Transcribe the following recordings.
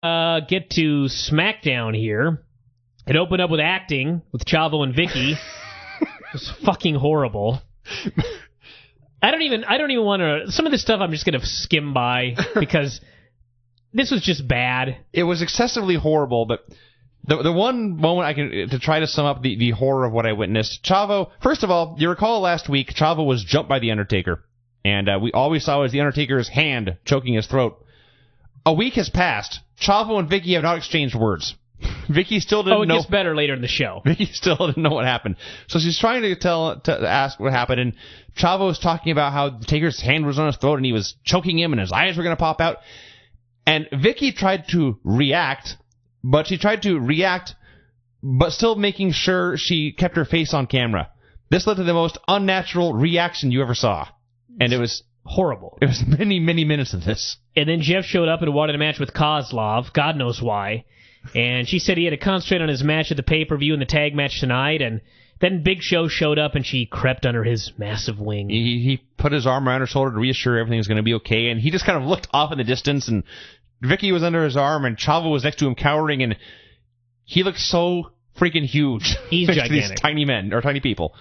get to Smackdown here. It opened up with acting with Chavo and Vicky. It was fucking horrible. I don't even want to... Some of this stuff I'm just going to skim by because this was just bad. It was excessively horrible, but the one moment to try to sum up the horror of what I witnessed, Chavo, first of all, you recall last week, Chavo was jumped by The Undertaker, and all we saw was The Undertaker's hand choking his throat. A week has passed. Chavo and Vicky have not exchanged words. Vicky still didn't know. It gets better later in the show. Vicky still didn't know what happened. So she's trying to ask what happened, and Chavo was talking about how the Taker's hand was on his throat and he was choking him and his eyes were going to pop out. And Vicky tried to react, but still making sure she kept her face on camera. This led to the most unnatural reaction you ever saw. And it was horrible. It was many, many minutes of this. And then Jeff showed up and wanted a match with Kozlov. God knows why. And she said he had to concentrate on his match at the pay-per-view and the tag match tonight. And then Big Show showed up and she crept under his massive wing. He put his arm around her shoulder to reassure everything was going to be okay. And he just kind of looked off in the distance. And Vicky was under his arm and Chavo was next to him cowering. And he looked so freaking huge. He's next gigantic. To these tiny men, or tiny people.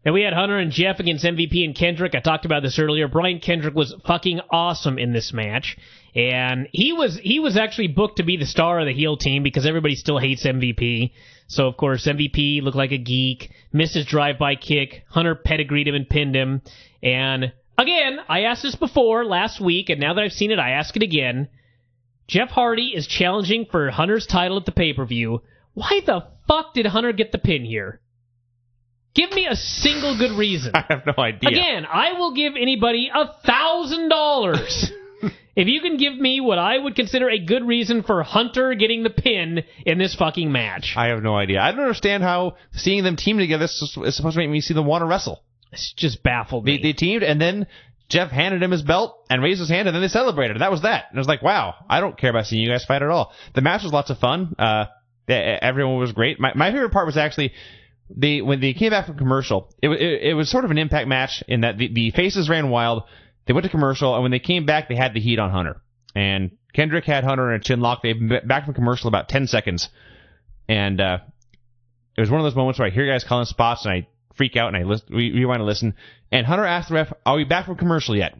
And we had Hunter and Jeff against MVP and Kendrick. I talked about this earlier. Brian Kendrick was fucking awesome in this match. And he was actually booked to be the star of the heel team because everybody still hates MVP. So, of course, MVP looked like a geek, missed his drive-by kick. Hunter pedigreed him and pinned him. And, again, I asked this before last week, and now that I've seen it, I ask it again. Jeff Hardy is challenging for Hunter's title at the pay-per-view. Why the fuck did Hunter get the pin here? Give me a single good reason. I have no idea. Again, I will give anybody $1,000 if you can give me what I would consider a good reason for Hunter getting the pin in this fucking match. I have no idea. I don't understand how seeing them team together is supposed to make me see them want to wrestle. It's just baffled me. They teamed, and then Jeff handed him his belt and raised his hand, and then they celebrated. That was that. And I was like, wow, I don't care about seeing you guys fight at all. The match was lots of fun. Everyone was great. My favorite part was actually... when they came back from commercial, it was sort of an impact match in that the faces ran wild. They went to commercial, and when they came back, they had the heat on Hunter. And Kendrick had Hunter in a chin lock. They back from commercial about 10 seconds. And it was one of those moments where I hear guys calling spots, and I freak out, and I rewind to listen. And Hunter asked the ref, "Are we back from commercial yet?"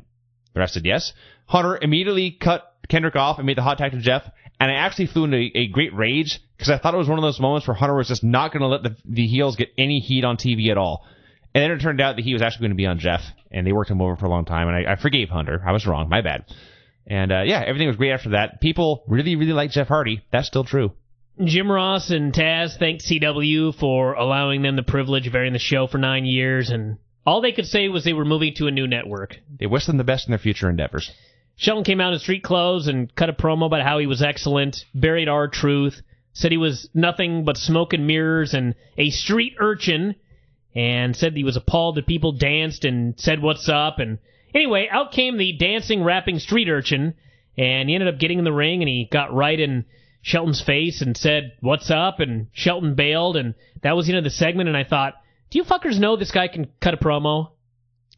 The ref said yes. Hunter immediately cut Kendrick off and made the hot tag to Jeff. And I actually flew into a great rage because I thought it was one of those moments where Hunter was just not going to let the heels get any heat on TV at all. And then it turned out that he was actually going to be on Jeff, and they worked him over for a long time. And I forgave Hunter. I was wrong. My bad. And everything was great after that. People really, really like Jeff Hardy. That's still true. Jim Ross and Taz thanked CW for allowing them the privilege of airing the show for 9 years, and all they could say was they were moving to a new network. They wish them the best in their future endeavors. Shelton came out in street clothes and cut a promo about how he was excellent, buried R-Truth, said he was nothing but smoke and mirrors and a street urchin, and said he was appalled that people danced and said what's up. And anyway, out came the dancing, rapping street urchin, and he ended up getting in the ring, and he got right in Shelton's face and said, "What's up?" And Shelton bailed, and that was the end of the segment, and I thought, do you fuckers know this guy can cut a promo?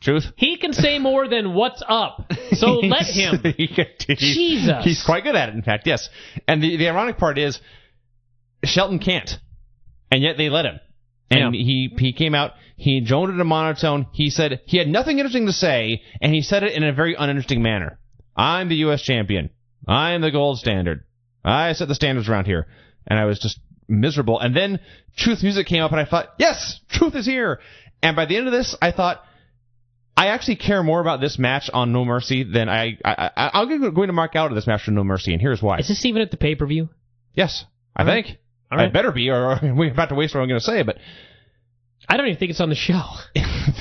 Truth. He can say more than "what's up," so let him. Jesus. He's quite good at it, in fact, yes. And the ironic part is, Shelton can't, and yet they let him. And he came out, he droned in a monotone, he said he had nothing interesting to say, and he said it in a very uninteresting manner. "I'm the U.S. champion. I am the gold standard. I set the standards around here." And I was just miserable. And then Truth music came up, and I thought, yes, Truth is here. And by the end of this, I thought, I actually care more about this match on No Mercy than I'm going to mark out of this match for No Mercy, and here's why. Is this even at the pay-per-view? Yes, I think. All right. It better be, or we're about to waste what I'm going to say, but... I don't even think it's on the show.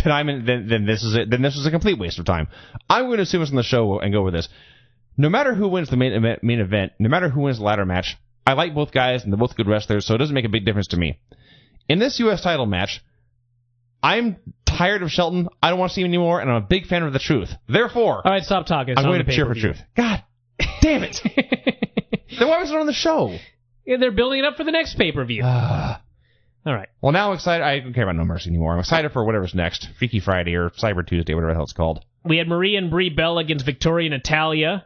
then this is it. Then this is a complete waste of time. I'm going to assume it's on the show and go with this. No matter who wins the main event, no matter who wins the ladder match, I like both guys, and they're both good wrestlers, so it doesn't make a big difference to me. In this U.S. title match, I'm tired of Shelton. I don't want to see him anymore, and I'm a big fan of the Truth. Therefore, all right, stop talking. I'm going to cheer for Truth. God damn it! Then why was it on the show? Yeah, they're building it up for the next pay-per-view. All right. Well, now I'm excited. I don't care about No Mercy anymore. I'm excited for whatever's next. Freaky Friday or Cyber Tuesday, whatever the hell it's called. We had Maria and Brie Bella against Victoria and Natalia.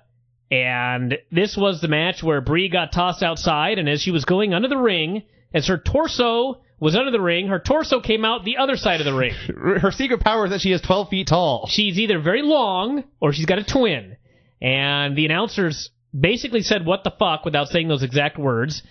And this was the match where Brie got tossed outside, and as she was going under the ring, as her torso was under the ring, her torso came out the other side of the ring. Her secret power is that she is 12 feet tall. She's either very long, or she's got a twin. And the announcers basically said, "What the fuck," without saying those exact words.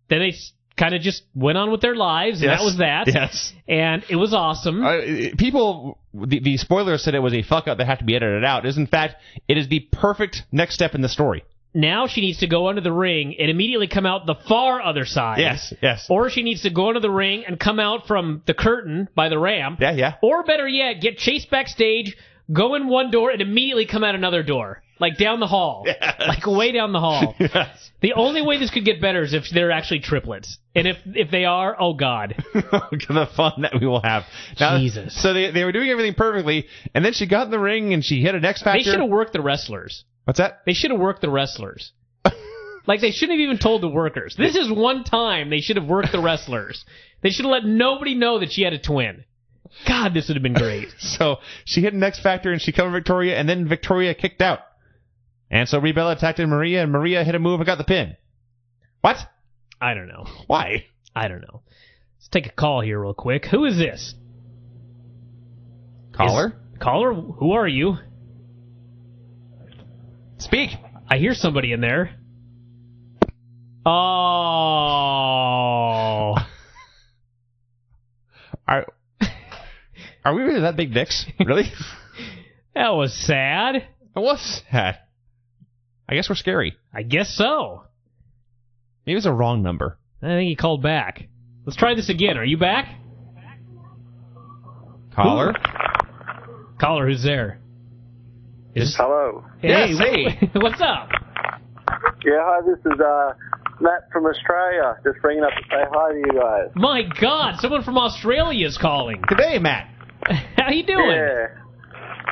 Then they kind of just went on with their lives, and that was that. Yes. And it was awesome. The spoilers said it was a fuck-up that had to be edited out. In fact, it is the perfect next step in the story. Now she needs to go under the ring and immediately come out the far other side. Yes. Or she needs to go under the ring and come out from the curtain by the ramp. Yeah. Or better yet, get chased backstage, go in one door, and immediately come out another door. Like down the hall. Yes. Like way down the hall. Yes. The only way this could get better is if they're actually triplets. And if they are, oh God. The fun that we will have. Now, Jesus. So they were doing everything perfectly, and then she got in the ring and she hit an X Factor. They should have worked the wrestlers. What's that? They should have worked the wrestlers. Like, they shouldn't have even told the workers. This is one time they should have worked the wrestlers. They should have let nobody know that she had a twin. God, this would have been great. So she hit an X Factor and she covered Victoria, and then Victoria kicked out. And so Brie attacked Maria, and Maria hit a move and got the pin. What? I don't know. Why? I don't know. Let's take a call here real quick. Who is this? Caller? Caller? Who are you? Speak. I hear somebody in there. Oh. Are we really that big dicks? Really? That was sad. It was sad. I guess we're scary. I guess so. Maybe it was a wrong number. I think he called back. Let's try this again. Are you back? Caller? Caller, who's there? Hello. Hey, Yes, hey. What's up? Yeah, hi, this is Matt from Australia. Just ringing up to say hi to you guys. My God, someone from Australia is calling. Good day, Matt. How you doing? Yeah.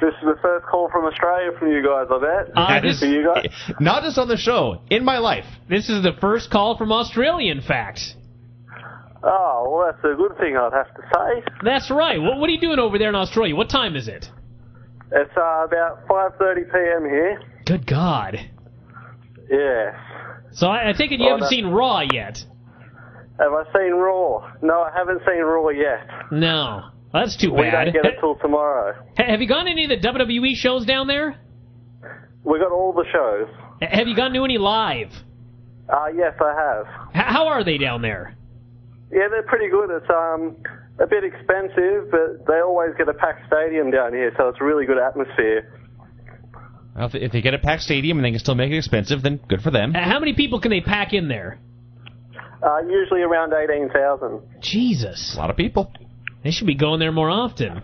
This is the first call from Australia from you guys, I bet. This- For you guys? Not just on the show, in my life. This is the first call from Australia, in fact. Oh, well, that's a good thing, I'd have to say. That's right. What are you doing over there in Australia? What time is it? It's about 5:30 p.m. here. Good God. Yes. So I take it you haven't seen Raw yet? Have I seen Raw? No, I haven't seen Raw yet. No. Well, that's too We bad. don't get it till tomorrow. Have you gone to any of the WWE shows down there? We got all the shows. Have you gone to any live? Yes, I have. How are they down there? Yeah, they're pretty good. It's a bit expensive, but they always get a packed stadium down here, so it's a really good atmosphere. Well, if they get a packed stadium and they can still make it expensive, then good for them. How many people can they pack in there? Usually around 18,000. Jesus. A lot of people. They should be going there more often.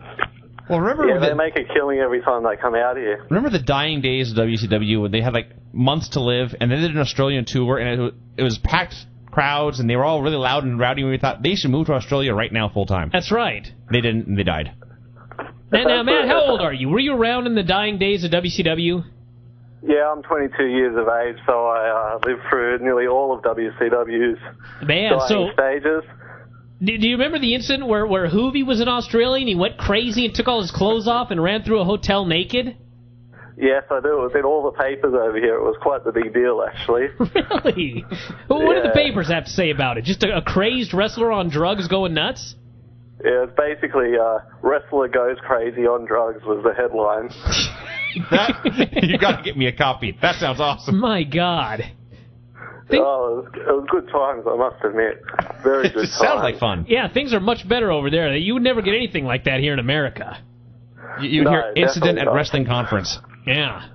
Well, remember They make a killing every time they come out here. Remember the dying days of WCW when they had like months to live, and they did an Australian tour, and it was packed crowds, and they were all really loud and rowdy, and we thought they should move to Australia right now full time. That's right. They didn't, and they died. Now, Matt, how old are you? Were you around in the dying days of WCW? Yeah, I'm 22 years of age, so I lived through nearly all of WCW's dying stages. Do you remember the incident where Hoovy was in Australia and he went crazy and took all his clothes off and ran through a hotel naked? Yes, I do. It was in all the papers over here. It was quite the big deal, actually. Really? Well, what do the papers have to say about it? Just a crazed wrestler on drugs going nuts? Yeah, it's basically wrestler goes crazy on drugs was the headline. You got to get me a copy. That sounds awesome. My God. It was good times, I must admit. Very good times. Sounds like fun. Yeah, things are much better over there. You would never get anything like that here in America. You hear incident at wrestling conference. Yeah.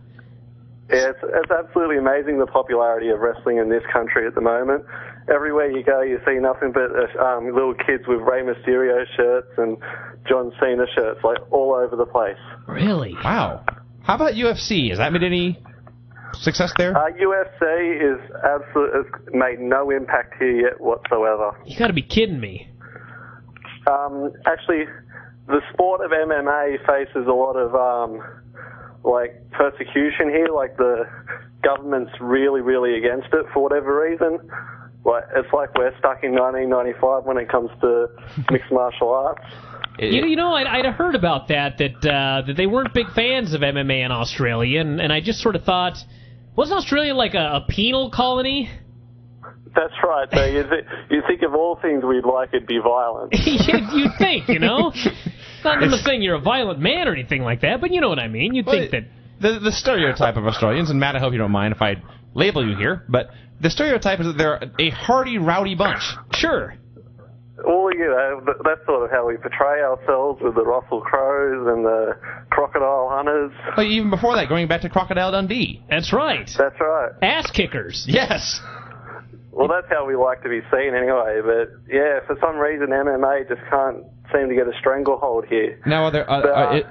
Yeah, it's absolutely amazing the popularity of wrestling in this country at the moment. Everywhere you go, you see nothing but little kids with Rey Mysterio shirts and John Cena shirts, like all over the place. Really? Wow. How about UFC? Has that made any success there? UFC has made no impact here yet whatsoever. You got to be kidding me. Actually, the sport of MMA faces a lot of persecution here. Like the government's really, really against it for whatever reason. It's like we're stuck in 1995 when it comes to mixed martial arts. I'd heard about that they weren't big fans of MMA in Australia, and I just sort of thought, Wasn't Australia like a penal colony? That's right. So you think of all things we'd like, it'd be violent. You'd think, Not I'm not saying you're a violent man or anything like that, but you know what I mean. You'd think that... The stereotype of Australians, and Matt, I hope you don't mind if I label you here, but the stereotype is that they're a hardy, rowdy bunch. Sure. Well, that's sort of how we portray ourselves with the Russell Crows and the crocodile hunters. But even before that, going back to Crocodile Dundee. That's right. That's right. Ass kickers. Yes. Well, that's how we like to be seen anyway, but yeah, for some reason MMA just can't seem to get a stranglehold here. Now,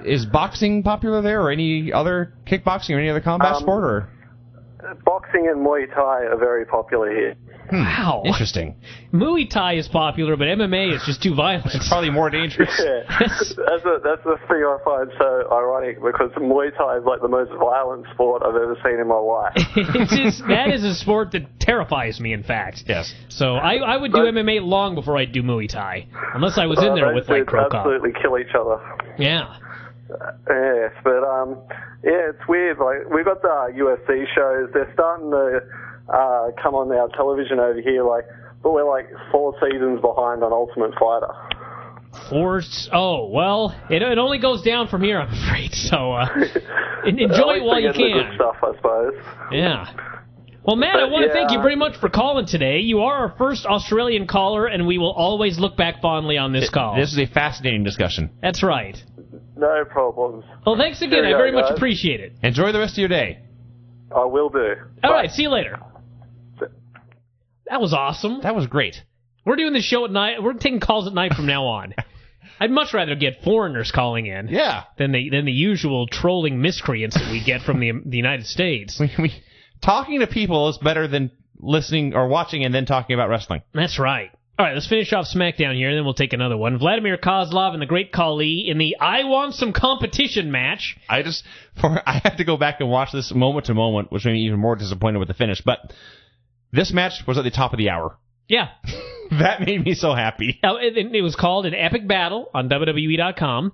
is boxing popular there, or any other kickboxing or any other combat sport? Or? Boxing and Muay Thai are very popular here. Wow. Interesting. Muay Thai is popular, but MMA is just too violent. It's probably more dangerous. Yeah. That's the thing I find so ironic, because Muay Thai is like the most violent sport I've ever seen in my life. That is a sport that terrifies me, in fact. Yes. So I would do MMA long before I'd do Muay Thai, unless I was in there with like Krokop. Absolutely kill each other. Yeah. Yes, but yeah, it's weird. Like, we've got the UFC shows. They're starting to come on our television over here. But we're like 4 seasons behind on Ultimate Fighter. Oh, well, it only goes down from here, I'm afraid. So enjoy it while you can. The good stuff, I suppose. Yeah. Well, Matt, I want to thank you very much for calling today. You are our first Australian caller, and we will always look back fondly on this call. This is a fascinating discussion. That's right. No problems. Well, thanks again. I very much appreciate it. Enjoy the rest of your day. I will do. All right, see you later. That was awesome. That was great. We're doing this show at night. We're taking calls at night from now on. I'd much rather get foreigners calling in than the usual trolling miscreants that we get from the United States. Talking to people is better than listening or watching and then talking about wrestling. That's right. All right, let's finish off Smackdown here, and then we'll take another one. Vladimir Kozlov and the Great Khali in the I Want Some Competition match. I have to go back and watch this moment to moment, which made me even more disappointed with the finish. But this match was at the top of the hour. Yeah. That made me so happy. It was called an epic battle on WWE.com.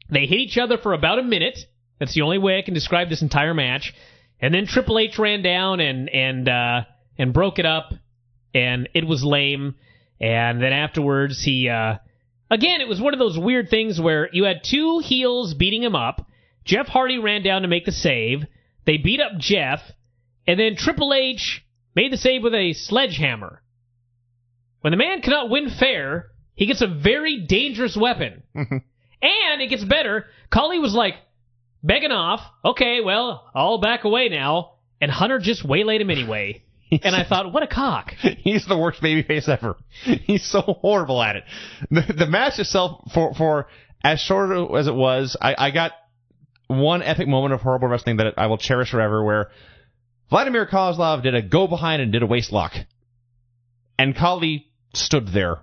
They hit each other for about a minute. That's the only way I can describe this entire match. And then Triple H ran down and broke it up, and it was lame. And then afterwards, he again, it was one of those weird things where you had 2 heels beating him up. Jeff Hardy ran down to make the save. They beat up Jeff, and then Triple H made the save with a sledgehammer. When the man cannot win fair, he gets a very dangerous weapon. And it gets better. Khali was like, begging off. Okay, well, I'll back away now. And Hunter just waylaid him anyway. And I thought, what a cock. He's the worst babyface ever. He's so horrible at it. The match itself, for as short as it was, I got one epic moment of horrible wrestling that I will cherish forever, where Vladimir Kozlov did a go behind and did a waist lock. And Khali stood there.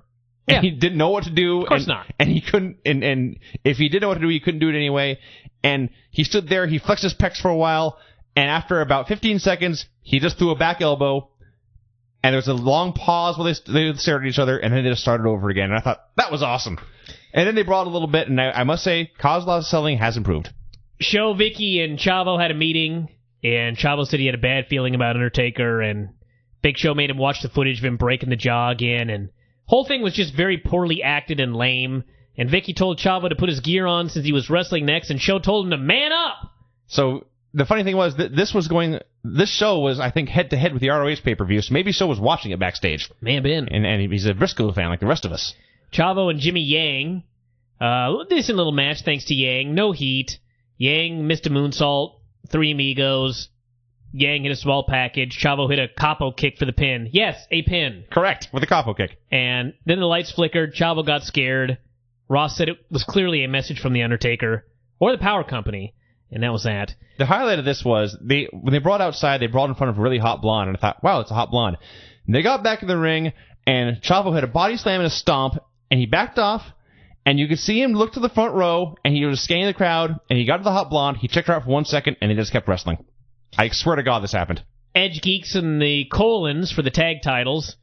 And he didn't know what to do. Of course not. And he couldn't, and if he did know what to do, he couldn't do it anyway. And he stood there, he flexed his pecs for a while, and after about 15 seconds, he just threw a back elbow, and there was a long pause while they stared at each other, and then they just started over again. And I thought, that was awesome. And then they brought a little bit, and I must say, Kozlov's selling has improved. Show Vicky and Chavo had a meeting, and Chavo said he had a bad feeling about Undertaker, and Big Show made him watch the footage of him breaking the jaw again, and whole thing was just very poorly acted and lame. And Vicky told Chavo to put his gear on since he was wrestling next, and Show told him to man up. So the funny thing was that this show was, I think, head to head with the ROH pay-per-view, so maybe Show was watching it backstage. May have been. And he's a Briscoe fan like the rest of us. Chavo and Jimmy Yang, decent little match thanks to Yang. No heat. Yang missed a moonsault. 3 amigos. Yang hit a small package. Chavo hit a capo kick for the pin. Yes, a pin. Correct, with a capo kick. And then the lights flickered. Chavo got scared. Ross said it was clearly a message from The Undertaker or the Power Company, and that was that. The highlight of this was, when they brought outside, they brought in front of a really hot blonde, and I thought, wow, it's a hot blonde. And they got back in the ring, and Chavo had a body slam and a stomp, and he backed off, and you could see him look to the front row, and he was scanning the crowd, and he got to the hot blonde, he checked her out for 1 second, and they just kept wrestling. I swear to God this happened. Edge Geeks and the Colons for the tag titles.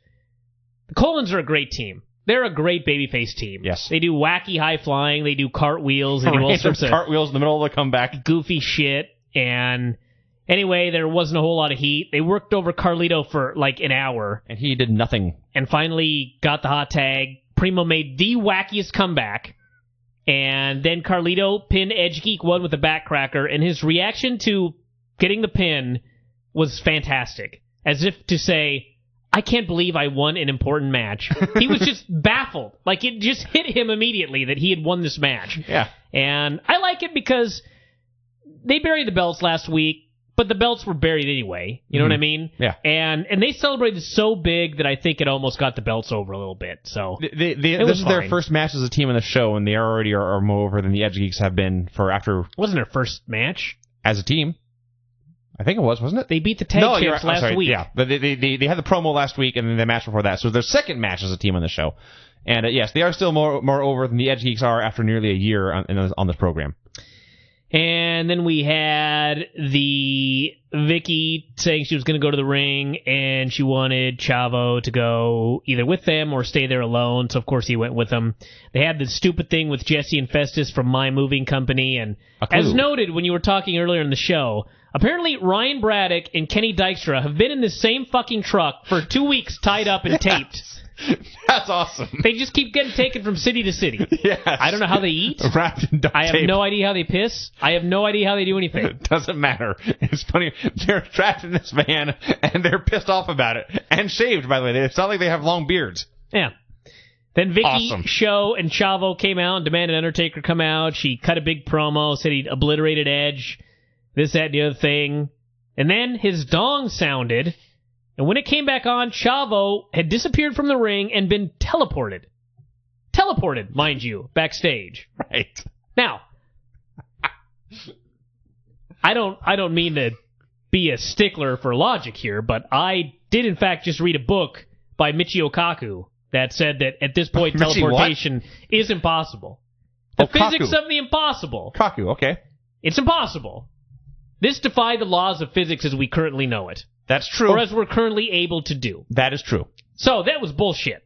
The Colons are a great team. They're a great babyface team. Yes. They do wacky high flying. They do cartwheels. They do all sorts of cartwheels in the middle of the comeback. Goofy shit. And Anyway, there wasn't a whole lot of heat. They worked over Carlito for like an hour. And he did nothing. And finally got the hot tag. Primo made the wackiest comeback. And then Carlito pinned Edge Geek 1 with a backcracker. And his reaction to getting the pin was fantastic. As if to say, I can't believe I won an important match. He was just baffled. Like, it just hit him immediately that he had won this match. Yeah. And I like it because they buried the belts last week. But the belts were buried anyway. You know what I mean? Yeah. And they celebrated so big that I think it almost got the belts over a little bit. So this is their first match as a team on the show, and they already are more over than the Edge Geeks have been for after. Wasn't their first match as a team? I think it was, wasn't it? They beat the tag champs last week. Yeah, but they had the promo last week and then the match before that. So their second match as a team on the show, and yes, they are still more over than the Edge Geeks are after nearly a year on this program. And then we had the Vicky saying she was going to go to the ring, and she wanted Chavo to go either with them or stay there alone. So, of course, he went with them. They had the stupid thing with Jesse and Festus from My Moving Company. And as noted when you were talking earlier in the show, apparently Ryan Braddock and Kenny Dykstra have been in the same fucking truck for 2 weeks tied up and taped. That's awesome. They just keep getting taken from city to city. Yes. I don't know how they eat. Wrapped in duct I have tape. no idea how they piss. I have no idea how they do anything. It doesn't matter. It's funny. They're trapped in this van, and they're pissed off about it. And shaved, by the way. It's not like they have long beards. Yeah. Then Vicky, Awesome. Show, and Chavo came out and demanded Undertaker come out. She cut a big promo, said he'd obliterated Edge, this, that, and the other thing. And then his dong sounded, and when it came back on, Chavo had disappeared from the ring and been teleported. Teleported, mind you, backstage. Right. Now, I don't mean to be a stickler for logic here, but I did in fact just read a book by Michio Kaku that said that at this point teleportation is impossible. The physics Kaku. of the impossible. Kaku, okay. It's impossible. This defied the laws of physics as we currently know it. That's true. Or as we're currently able to do. That is true. So that was bullshit.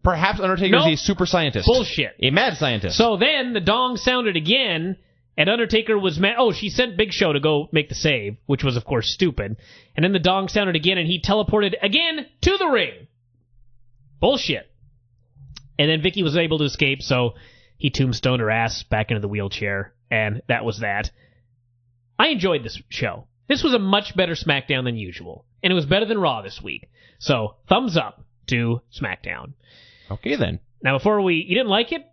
Perhaps Undertaker's a super scientist. Bullshit. A mad scientist. So then the dong sounded again, and Undertaker was mad. Oh, she sent Big Show to go make the save, which was, of course, stupid. And then the dong sounded again, and he teleported again to the ring. Bullshit. And then Vicky was able to escape, so he tombstoned her ass back into the wheelchair, and that was that. I enjoyed this show. This was a much better SmackDown than usual, and it was better than Raw this week. So, thumbs up to SmackDown. Okay, then. Now, you didn't like it?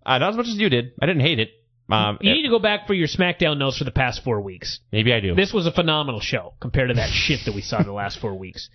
Not as much as you did. I didn't hate it. You need to go back for your SmackDown notes for the past 4 weeks. Maybe I do. This was a phenomenal show compared to that shit that we saw the last 4 weeks.